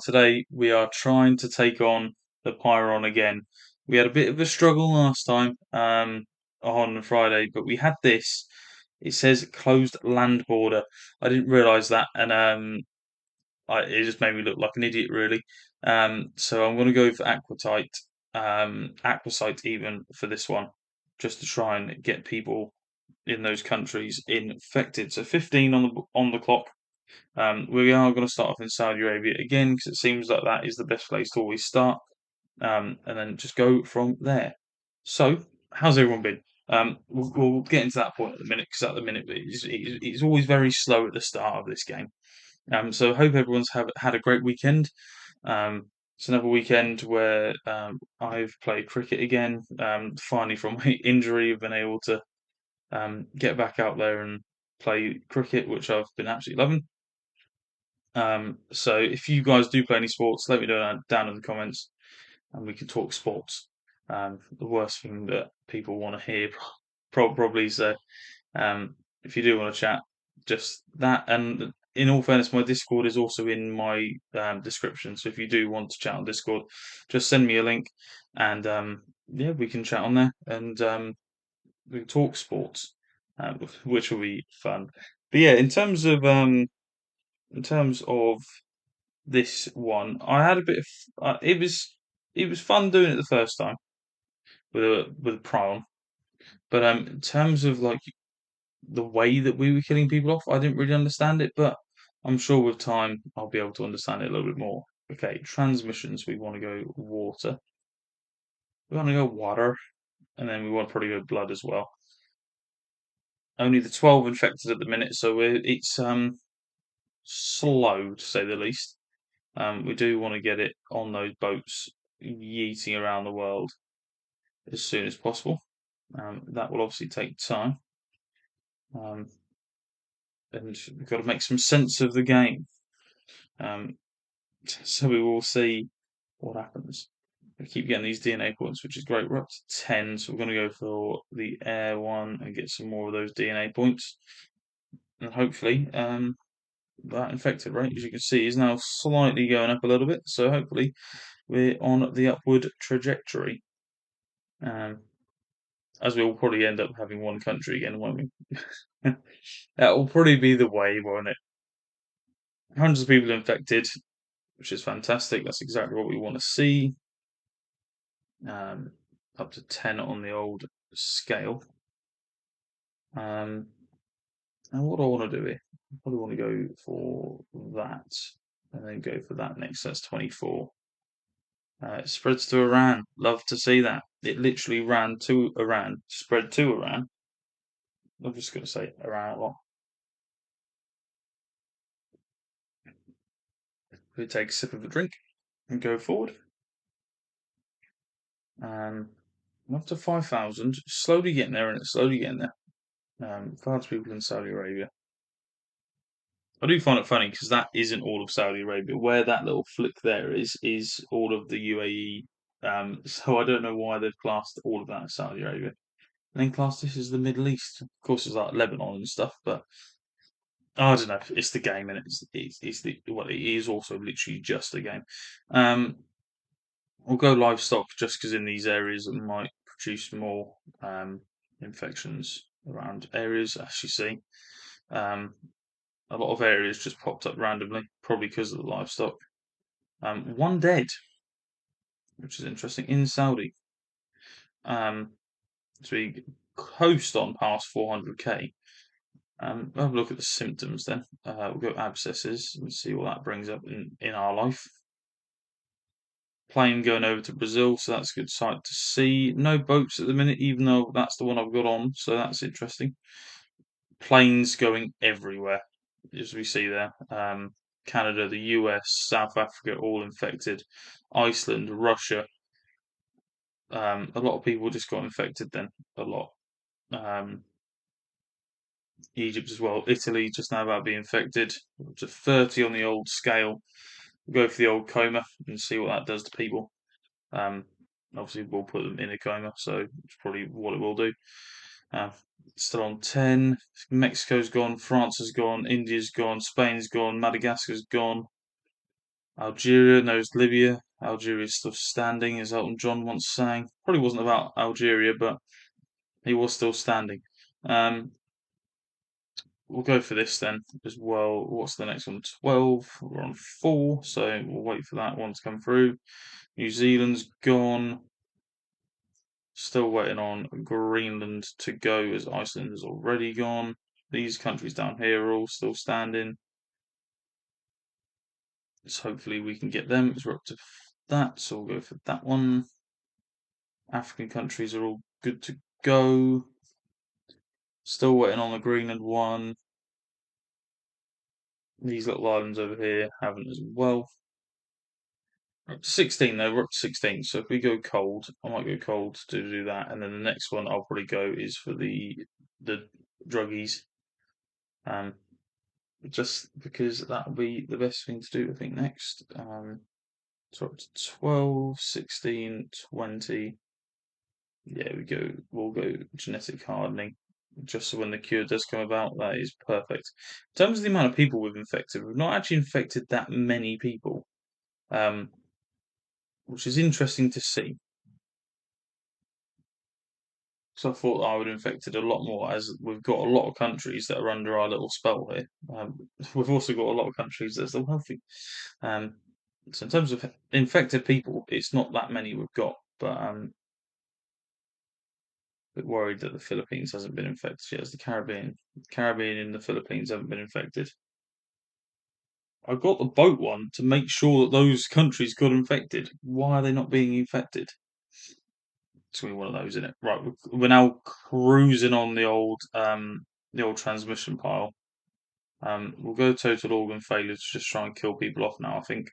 Today we are trying to take on the Pyron again. We had a bit of a struggle last time on Friday, but we had this. It says closed land border. I didn't realise that, and it just made me look like an idiot, really. So I'm going to go for Aquatite, Aquasite even for this one, just to try and get people in those countries infected. So 15 on the clock. We are going to start off in Saudi Arabia again because it seems like that is the best place to always start, and then just go from there. So, how's everyone been? We'll get into that point at the minute because at the minute it's always very slow at the start of this game. So hope everyone's had a great weekend. It's another weekend where I've played cricket again. Finally, from my injury, I've been able to get back out there and play cricket, which I've been absolutely loving. So if you guys do play any sports, let me know down in the comments, and we can talk sports. The worst thing that people want to hear, probably. So if you do want to chat, just that. And in all fairness, my Discord is also in my description. So if you do want to chat on Discord, just send me a link, and yeah, we can chat on there, and we can talk sports, which will be fun. But yeah, in terms of this one, I had a bit of it was fun doing it the first time with a Prion, but in terms of like the way that we were killing people off, I didn't really understand it, but I'm sure with time I'll be able to understand it a little bit more. Okay, transmissions. We want to go water. We want to go water, and then we want to probably go blood as well. Only the 12 infected at the minute, so it's slow to say the least. We do want to get it on those boats yeeting around the world as soon as possible. That will obviously take time, um, and we've got to make some sense of the game. Um, so we will see what happens. We keep getting these DNA points, which is great. We're up to 10, so we're going to go for the air one and get some more of those DNA points. And hopefully, that infected rate, as you can see, is now slightly going up a little bit. So hopefully, we're on the upward trajectory. Um, as we will probably end up having one country again, won't we? That will probably be the way, won't it? Hundreds of people infected, which is fantastic. That's exactly what we want to see. Um, Up to 10 on the old scale. Um, and what do I want to do here? I probably want to go for that, and then go for that next. That's 24. It spreads to Iran. Love to see that. It literally ran to Iran, spread to Iran. I'm just going to say Iran a lot. We take a sip of a drink and go forward. Up to 5,000, slowly getting there, and it's slowly getting there. Far people in Saudi Arabia. I do find it funny because that isn't all of Saudi Arabia. Where that little flick there is all of the UAE. So I don't know why they've classed all of that as Saudi Arabia. And then classed this as the Middle East. Of course, there's like Lebanon and stuff, but I don't know. It's the game, and it is also literally just a game. We'll go livestock just because in these areas it might produce more infections around areas, as you see. Um, a lot of areas just popped up randomly, probably because of the livestock. One dead, which is interesting, in Saudi. So we coast on past 400k. We'll have a look at the symptoms then. We'll go abscesses and see what that brings up in our life. Plane going over to Brazil, so that's a good sight to see. No boats at the minute, even though that's the one I've got on, so that's interesting. Planes going everywhere, as we see there. Canada, the US, South Africa, all infected. Iceland, Russia. A lot of people just got infected then. A lot. Um, Egypt as well. Italy just now about to be infected. Up to 30 on the old scale. We'll go for the old coma and see what that does to people. Um, Obviously, we'll put them in a coma, so it's probably what it will do. Uh, Still on 10. Mexico's gone, France has gone, India's gone, Spain's gone, Madagascar's gone. Algeria knows Libya. Algeria is still standing, as Elton John once sang. Probably wasn't about Algeria, but he was still standing. Um, we'll go for this then as well. What's the next one? 12. We're on 4, so we'll wait for that one to come through. New Zealand's gone. Still waiting on Greenland to go, as Iceland has already gone. These countries down here are all still standing. So hopefully we can get them, as we're up to that. So we'll go for that one. African countries are all good to go. Still waiting on the Greenland one. These little islands over here haven't as well. We're up to 16 though, we're up to 16. So if we go cold, I might go cold to do that. And then the next one I'll probably go is for the druggies. Just because that'll be the best thing to do, I think, next. So up to 12, 16, 20. Yeah, we'll go genetic hardening. Just so when the cure does come about, that is perfect. In terms of the amount of people we've infected, we've not actually infected that many people, um, which is interesting to see. So I thought I would have infected a lot more, as we've got a lot of countries that are under our little spell here. We've also got a lot of countries that are still healthy. Um, so in terms of infected people, it's not that many we've got, but a bit worried that the Philippines hasn't been infected yet. As the Caribbean and the Philippines haven't been infected. I got the boat one to make sure that those countries got infected. Why are they not being infected? It's gonna be one of those, isn't it? Right, we're now cruising on the old transmission pile. We'll go total organ failure to just try and kill people off now. I think.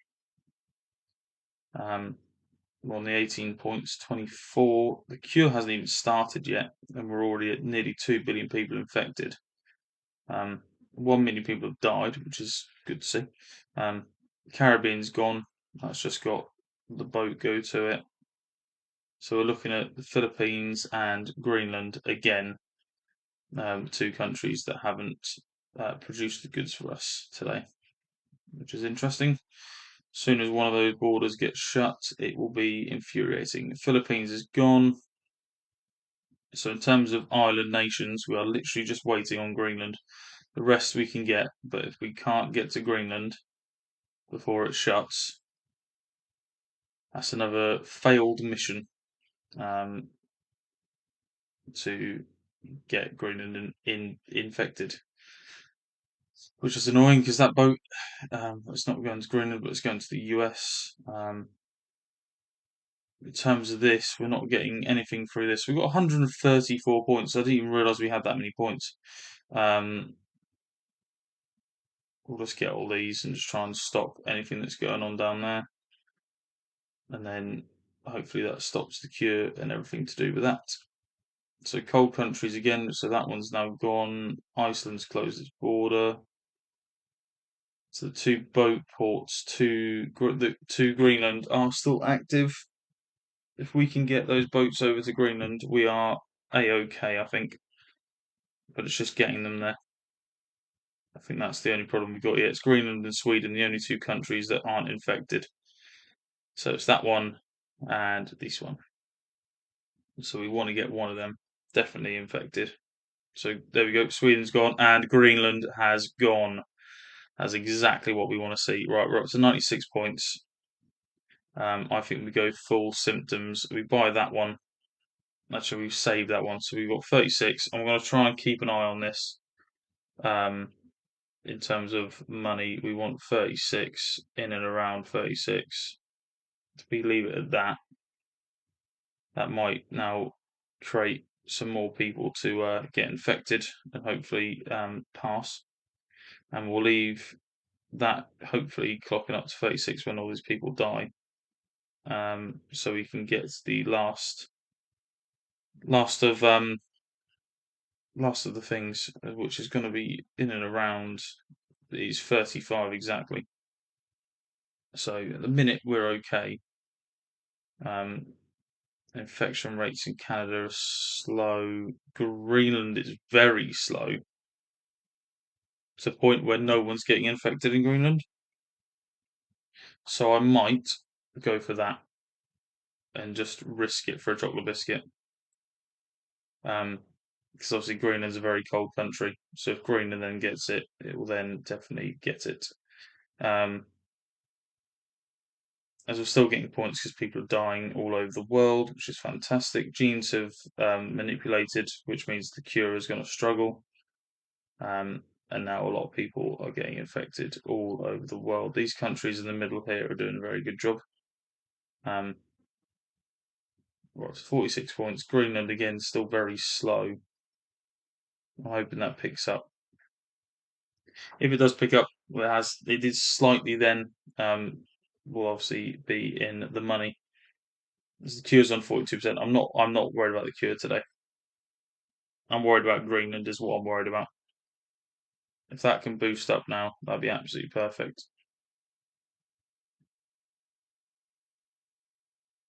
We're on the 18 points, 24. The cure hasn't even started yet, and we're already at nearly 2 billion people infected. 1 million people have died, which is good to see. Caribbean's gone. That's just got the boat go to it. So we're looking at the Philippines and Greenland again, two countries that haven't produced the goods for us today, which is interesting. As soon as one of those borders gets shut, it will be infuriating. The Philippines is gone. So in terms of island nations, we are literally just waiting on Greenland. The rest we can get, but if we can't get to Greenland before it shuts, that's another failed mission um, to get Greenland infected, which is annoying because that boat, it's not going to Greenland, but it's going to the US. In terms of this, we're not getting anything through this. We've got 134 points. I didn't even realise we had that many points. Um, we'll just get all these and just try and stop anything that's going on down there. And then hopefully that stops the cure and everything to do with that. So cold countries again, so that one's now gone. Iceland's closed its border. So the two boat ports to Greenland are still active. If we can get those boats over to Greenland, we are A-OK, I think. But it's just getting them there. I think that's the only problem we've got yet. It's Greenland and Sweden, the only two countries that aren't infected. So it's that one and this one. So we want to get one of them definitely infected. So there we go. Sweden's gone and Greenland has gone. That's exactly what we want to see. Right, we're up to 96 points. I think we go full symptoms. We buy that one. Actually, we save that one. So we've got 36. I'm going to try and keep an eye on this. In terms of money, we want 36 in and around 36. If we leave it at that, that might now create some more people to get infected and hopefully pass. And we'll leave that hopefully clocking up to 36 when all these people die. So we can get the last of last of the things, which is going to be in and around these 35 exactly. So at the minute we're okay. Um, infection rates in Canada are slow. Greenland is very slow to the point where no one's getting infected in Greenland. So I might go for that and just risk it for a chocolate biscuit. Because obviously Greenland's a very cold country, so if Greenland then gets it, it will then definitely get it. Um, as we're still getting points because people are dying all over the world, which is fantastic. Genes have manipulated, which means the cure is going to struggle. And now a lot of people are getting infected all over the world. These countries in the middle here are doing a very good job. Um, well, it's 46 points. Greenland again still very slow. I'm hoping that picks up. If it does pick up, well, it did slightly then. Will obviously be in the money. The cure's on 42%. I'm not worried about the cure today. I'm worried about Greenland is what I'm worried about. If that can boost up now, that'd be absolutely perfect.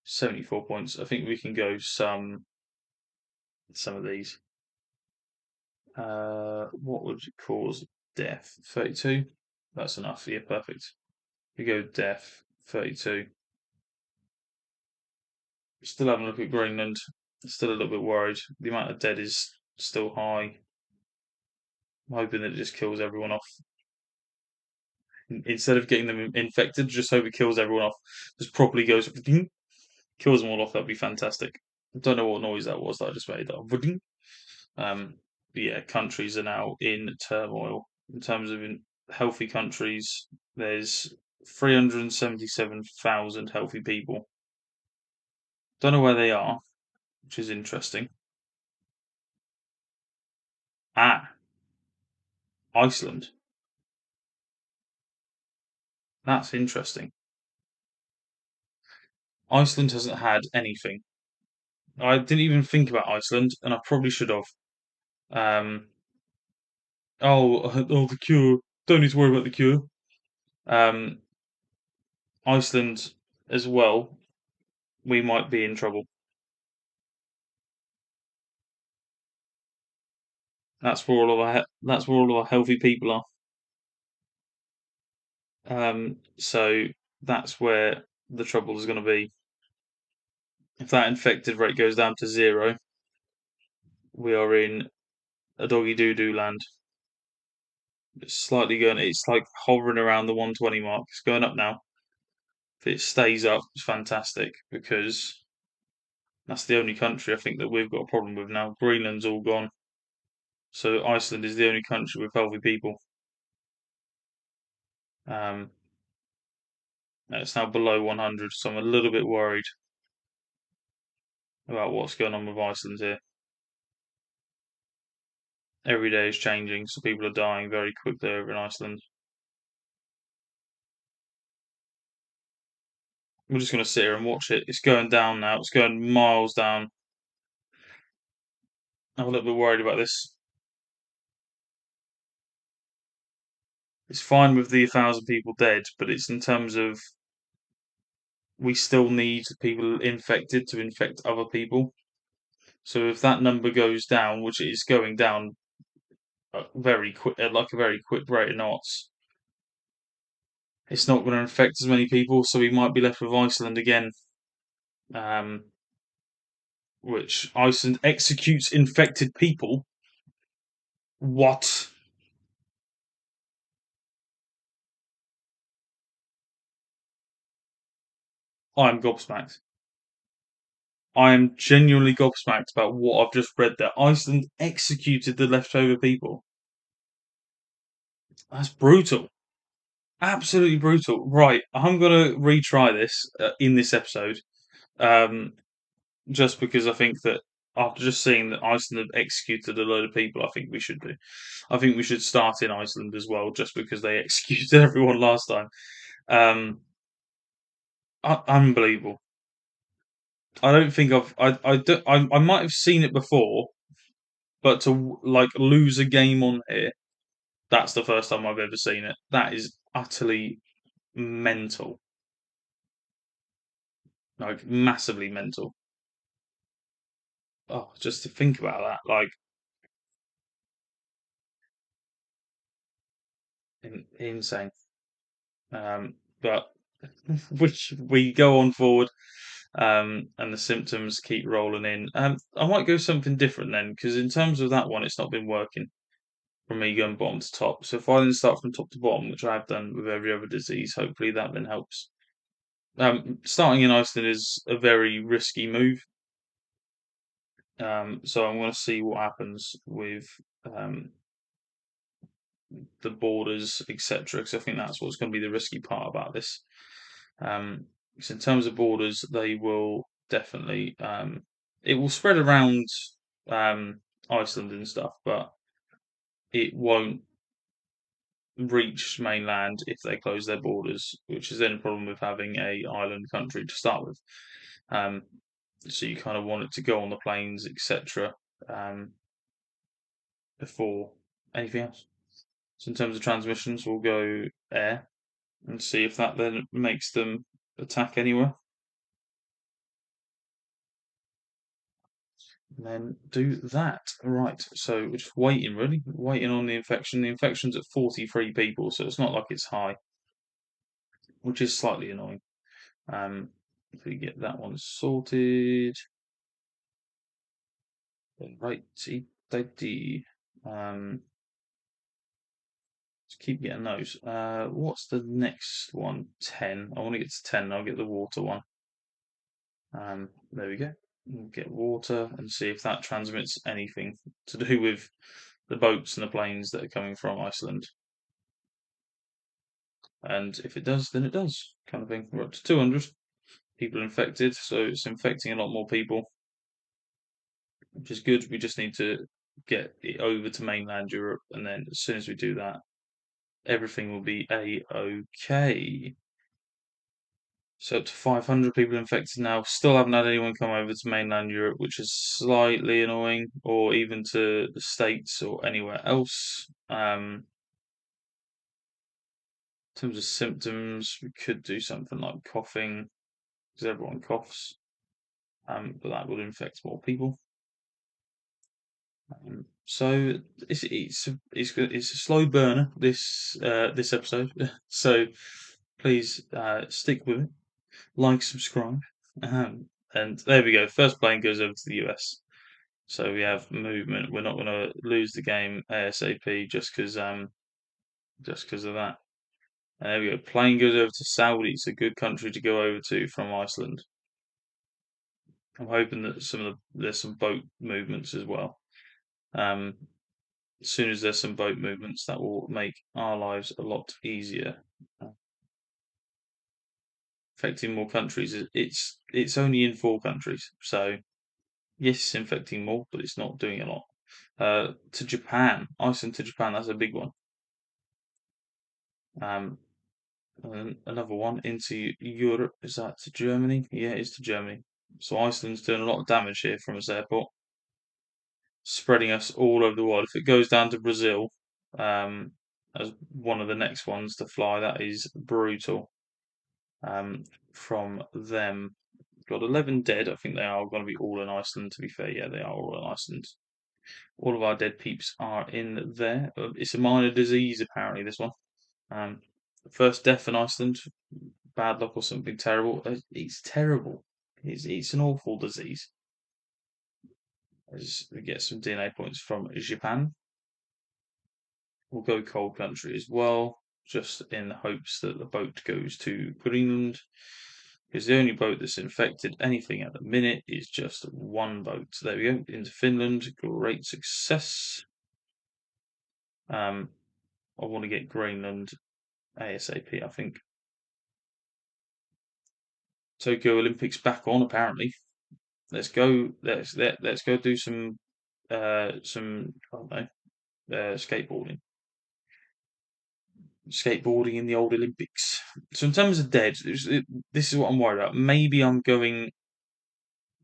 74 points. I think we can go some of these. What would cause death? 32. That's enough. Yeah, perfect. We go death. 32. Still having a look at Greenland. Still a little bit worried. The amount of dead is still high. I'm hoping that it just kills everyone off. Instead of getting them infected, just hope it kills everyone off. Just properly goes, kills them all off. That'd be fantastic. I don't know what noise that was that I just made. But yeah, countries are now in turmoil. In terms of healthy countries, there's 377,000 healthy people. Don't know where they are, which is interesting. Ah, Iceland. That's interesting. Iceland hasn't had anything. I didn't even think about Iceland, and I probably should have. Um, oh, the cure. Don't need to worry about the cure. Um, Iceland as well. We might be in trouble. That's where all of our healthy people are. So that's where the trouble is going to be. If that infected rate goes down to zero, we are in a doggy doo doo land. It's slightly going. It's like hovering around the 120 mark. It's going up now. If it stays up, it's fantastic because that's the only country I think that we've got a problem with now. Greenland's all gone, so Iceland is the only country with healthy people. Um, and it's now below 100, so I'm a little bit worried about what's going on with Iceland here. Every day is changing, so people are dying very quickly over in Iceland. We're just going to sit here and watch it. It's going down now. It's going miles down. I'm a little bit worried about this. It's fine with the 1,000 people dead, but it's in terms of we still need people infected to infect other people. So if that number goes down, which it is going down very quick, at like a very quick rate of knots, it's not going to infect as many people. So we might be left with Iceland again, um, which Iceland executes infected people. What? I'm gobsmacked. I am genuinely gobsmacked about what I've just read there. Iceland executed the leftover people. That's brutal. Absolutely brutal. Right, I'm gonna retry this in this episode, um, just because I think that after just seeing that Iceland have executed a load of people, I think we should do. I think we should start in Iceland as well, just because they executed everyone last time. Um, Unbelievable. I don't think I might have seen it before, but to like lose a game on here, that's the first time I've ever seen it. That is utterly mental, like massively mental. Oh, just to think about that, like insane. But which we go on forward, and the symptoms keep rolling in. I might go something different then, because in terms of that one, it's not been working from me going bottom to top. So if I then start from top to bottom, which I have done with every other disease, hopefully that then helps. Starting in Iceland is a very risky move. So I'm going to see what happens with um, the borders, etc. Because I think that's what's going to be the risky part about this. Because in terms of borders, they will definitely it will spread around Iceland and stuff, but it won't reach mainland if they close their borders, which is then a problem with having a island country to start with. Um, so you kind of want it to go on the planes, etc. Um, before anything else. So in terms of transmissions, we'll go air and see if that then makes them attack anywhere. And then do that. Right, so we're just waiting, really, waiting on the infection. The infection's at 43 people, so it's not like it's high, which is slightly annoying. If we get that one sorted, then right, see, just keep getting those. What's the next one? 10. I want to get to 10. I'll get the water one. There we go. We'll get water and see if that transmits anything to do with the boats and the planes that are coming from Iceland. And if it does, then it does, kind of thing. We're up to 200 people infected, so it's infecting a lot more people, which is good. We just need to get it over to mainland Europe, and then as soon as we do that, everything will be a-okay. So up to 500 people infected now. Still haven't had anyone come over to mainland Europe, which is slightly annoying, or even to the States or anywhere else. In terms of symptoms, we could do something like coughing, because everyone coughs, but that would infect more people. So it's a slow burner this episode. So please stick with it, like, subscribe, and there we go. First plane goes over to the US. So we have movement. We're not going to lose the game ASAP just because of that. And there we go. Plane goes over to Saudi. It's a good country to go over to from Iceland. I'm hoping that there's some boat movements as well. Um, as soon as there's some boat movements, that will make our lives a lot easier. Affecting more countries. It's only in 4 countries, so yes, it's infecting more, but it's not doing a lot. To Japan, Iceland to Japan. That's a big one. Um, and another one into Europe. Is that to Germany? Yeah, it's to Germany. So Iceland's doing a lot of damage here from its airport, spreading us all over the world. If it goes down to Brazil, um, as one of the next ones to fly, that is brutal. From them, got 11 dead. I think they are going to be all in Iceland. To be fair, yeah, they are all in Iceland. All of our dead peeps are in there. It's a minor disease, apparently. This one. First death in Iceland. Bad luck or something terrible. It's terrible. It's an awful disease. As we get some DNA points from Japan. We'll go cold country as well, just in hopes that the boat goes to Greenland. Because the only boat that's infected anything at the minute is just one boat. So there we go, into Finland. Great success. I want to get Greenland ASAP, I think. Tokyo Olympics back on apparently. Let's go. Let's go do some I don't know skateboarding. Skateboarding in the old Olympics. So in terms of dead, this is what I'm worried about. Maybe I'm going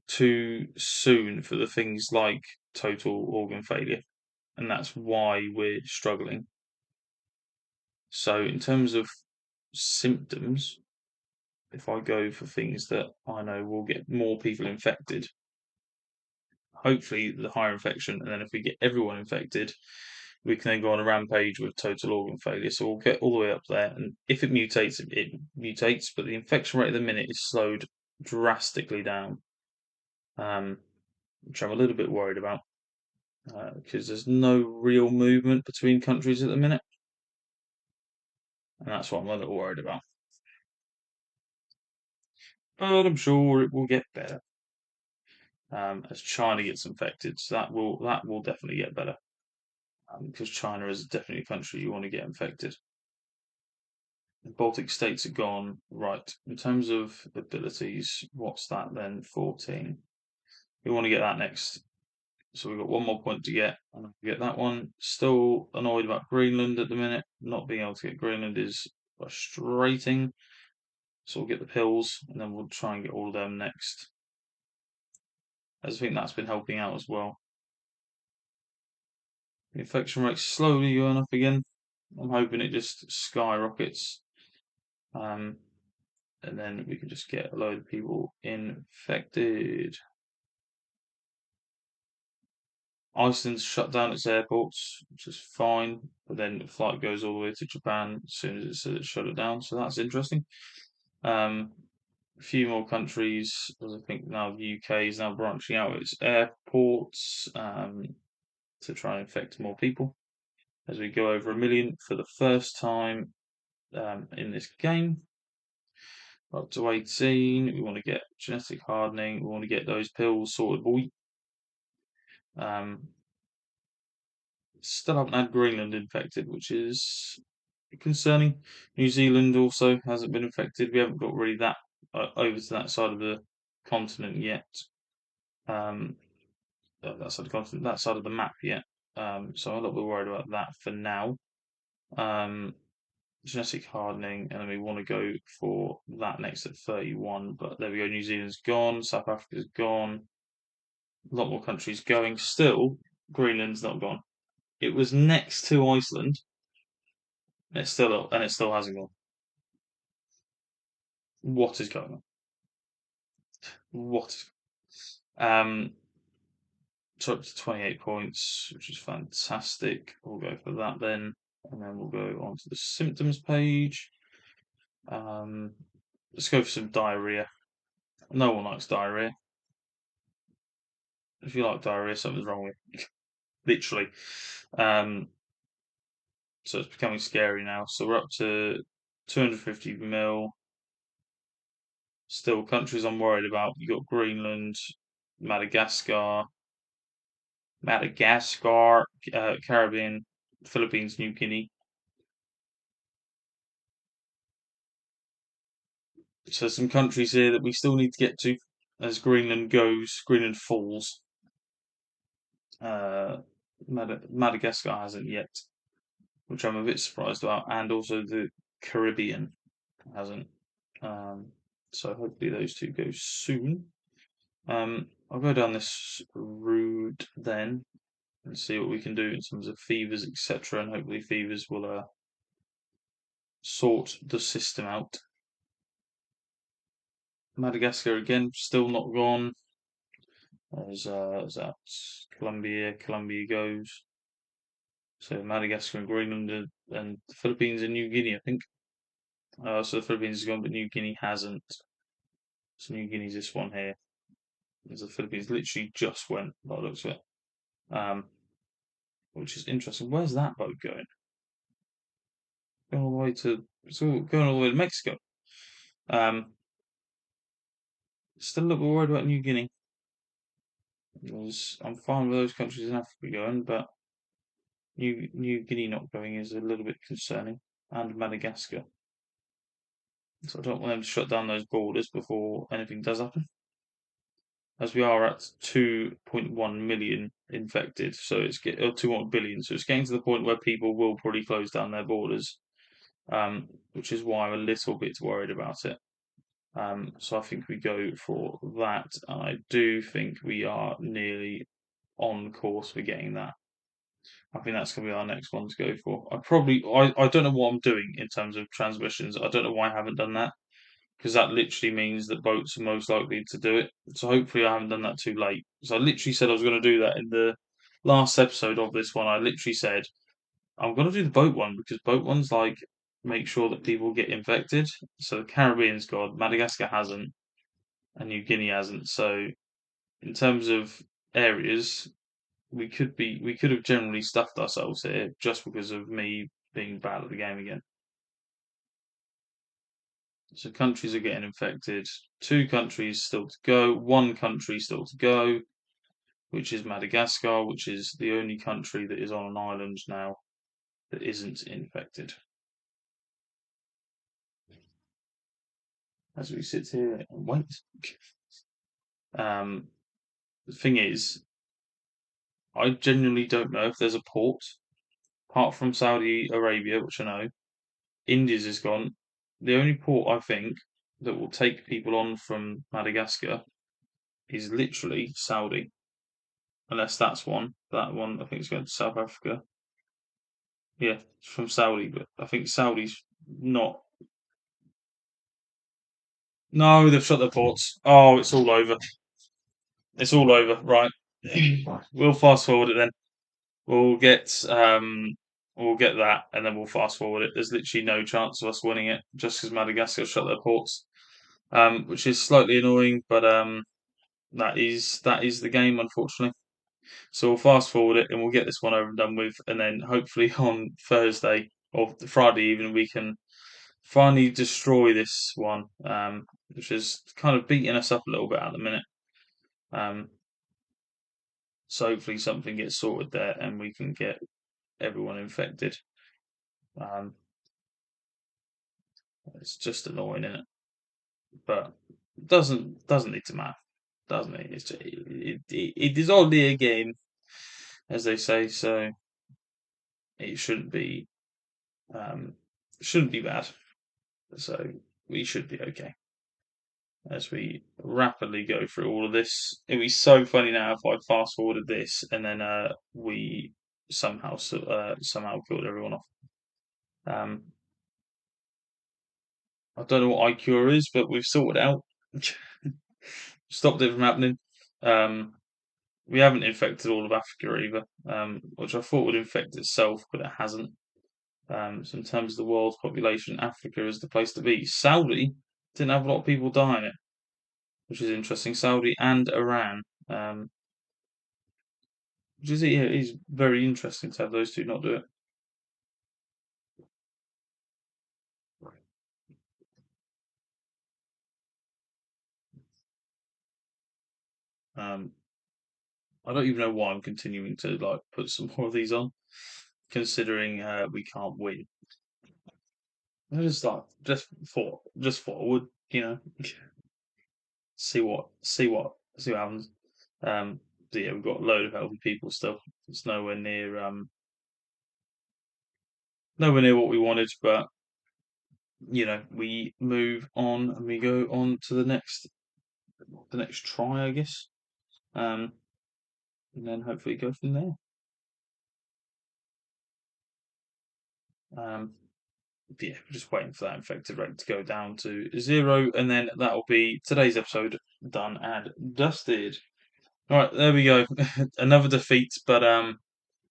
too soon for the things like total organ failure, and that's why we're struggling. So in terms of symptoms, if I go for things that I know will get more people infected, hopefully the higher infection, and then if we get everyone infected, we can then go on a rampage with total organ failure. So we'll get all the way up there, and if it mutates, it mutates. But the infection rate at the minute is slowed drastically down, which I'm a little bit worried about because there's no real movement between countries at the minute, and that's what I'm a little worried about. But I'm sure it will get better as China gets infected. So that will definitely get better because China is definitely a country you want to get infected. The Baltic states are gone. Right. In terms of abilities, what's that then? 14. We want to get that next. So we've got one more point to get. And I'll get that one. Still annoyed about Greenland at the minute. Not being able to get Greenland is frustrating. So we'll get the pills and then we'll try and get all of them next. As I think that's been helping out as well. The infection rate's slowly going up again. I'm hoping it just skyrockets. And then we can just get a load of people infected. Iceland's shut down its airports, which is fine, but then the flight goes all the way to Japan as soon as it says it shut it down, so that's interesting. A few more countries, as I think now the UK is now branching out its airports to try and infect more people. As we go over 1 million for the first time in this game. Up to 18, we want to get genetic hardening, we want to get those pills sorted, boy. Still haven't had Greenland infected, which is concerning. New Zealand also hasn't been infected. We haven't got really that over to that side of the continent yet. That side of the continent, that side of the map yet. So I'm a little bit worried about that for now. Genetic hardening, and then we want to go for that next at 31. But there we go. New Zealand's gone. South Africa's gone. A lot more countries going. Still, Greenland's not gone. It was next to Iceland. It still hasn't gone. What is going on? What? So up to 28 points, which is fantastic. We'll go for that then, and then we'll go on to the symptoms page. Let's go for some diarrhea. No one likes diarrhea. If you like diarrhea, something's wrong with you. Literally. So it's becoming scary now. So we're up to 250 mil. Still, countries I'm worried about. You got Greenland, Madagascar, Caribbean, Philippines, New Guinea. So some countries here that we still need to get to as Greenland falls. Madagascar hasn't yet, which I'm a bit surprised about, and also the Caribbean hasn't. So hopefully those two go soon. I'll go down this route then and see what we can do in terms of fevers, etc. And hopefully fevers will sort the system out. Madagascar again, still not gone. There's that Colombia. Colombia goes. So Madagascar and Greenland and the Philippines and New Guinea, I think. So the Philippines has gone, but New Guinea hasn't. So New Guinea's this one here. Because the Philippines literally just went, by the looks of it. Which is interesting. Where's that boat going? Going all the way to going all the way to Mexico. Still a little bit worried about New Guinea. Because I'm fine with those countries in Africa going, but New Guinea not going is a little bit concerning, and Madagascar. So I don't want them to shut down those borders before anything does happen. As we are at 2.1 million infected, so it's 2.1 billion, so it's getting to the point where people will probably close down their borders, which is why I'm a little bit worried about it. So I think we go for that, and I do think we are nearly on course for getting that. I think that's going to be our next one to go for. I don't know what I'm doing in terms of transmissions. I don't know why I haven't done that because that literally means that boats are most likely to do it. So hopefully I haven't done that too late. So I literally said I was going to do that in the last episode of this one. I literally said I'm gonna do the boat one because boat one's like make sure that people get infected. So the Caribbean's gone, Madagascar hasn't, and New Guinea hasn't. So in terms of areas, we could have generally stuffed ourselves here just because of me being bad at the game again. So countries are getting infected. Two countries still to go. One country still to go, which is Madagascar, which is the only country that is on an island now that isn't infected. As we sit here and wait. Um, the thing is, I genuinely don't know if there's a port, apart from Saudi Arabia, which I know. India's is gone. The only port I think that will take people on from Madagascar is literally Saudi, unless that's one. That one I think is going to South Africa. Yeah, it's from Saudi, but I think Saudi's not. No, they've shut their ports. Oh, it's all over. It's all over. Right. We'll fast forward it then. We'll get we'll get that, and then we'll fast forward it. There's literally no chance of us winning it just because Madagascar shut their ports, which is slightly annoying, but that is the game, unfortunately. So we'll fast forward it, and we'll get this one over and done with, and then hopefully on Thursday or Friday even we can finally destroy this one, which is kind of beating us up a little bit at the minute. Um, so hopefully something gets sorted there, and we can get everyone infected. Um, it's just annoying, isn't it? But doesn't need to matter, doesn't it? It is only a game, as they say, so it um, shouldn't be bad. So we should be okay as we rapidly go through all of this. It'd be so funny now if I fast forwarded this and then we somehow killed everyone off. Um, I don't know what iCure is, but we've sorted it out. Stopped it from happening. Um, we haven't infected all of Africa either, which I thought would infect itself, but it hasn't. So in terms of the world's population, Africa is the place to be. Saudi didn't have a lot of people dying it, which is interesting. Saudi and Iran, which is yeah, it is very interesting to have those two not do it. Um, I don't even know why I'm continuing to like put some more of these on, considering we can't win. I just like just thought I would, see what happens. So yeah, we've got a load of healthy people still. It's nowhere near what we wanted, but we move on and we go on to the next try, I guess. Um, and then hopefully go from there. Um, but yeah, we're just waiting for that infected rate to go down to 0, and then that'll be today's episode done and dusted. All right, there we go. Another defeat, but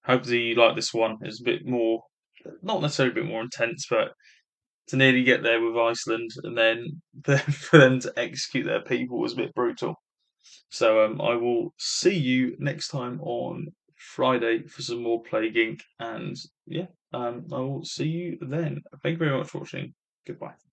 hopefully you like this one. It's a bit more, not necessarily a bit more intense, but to nearly get there with Iceland and then for them to execute their people was a bit brutal. So I will see you next time on Friday for some more Plague Inc. And yeah, I will see you then. Thank you very much for watching. Goodbye.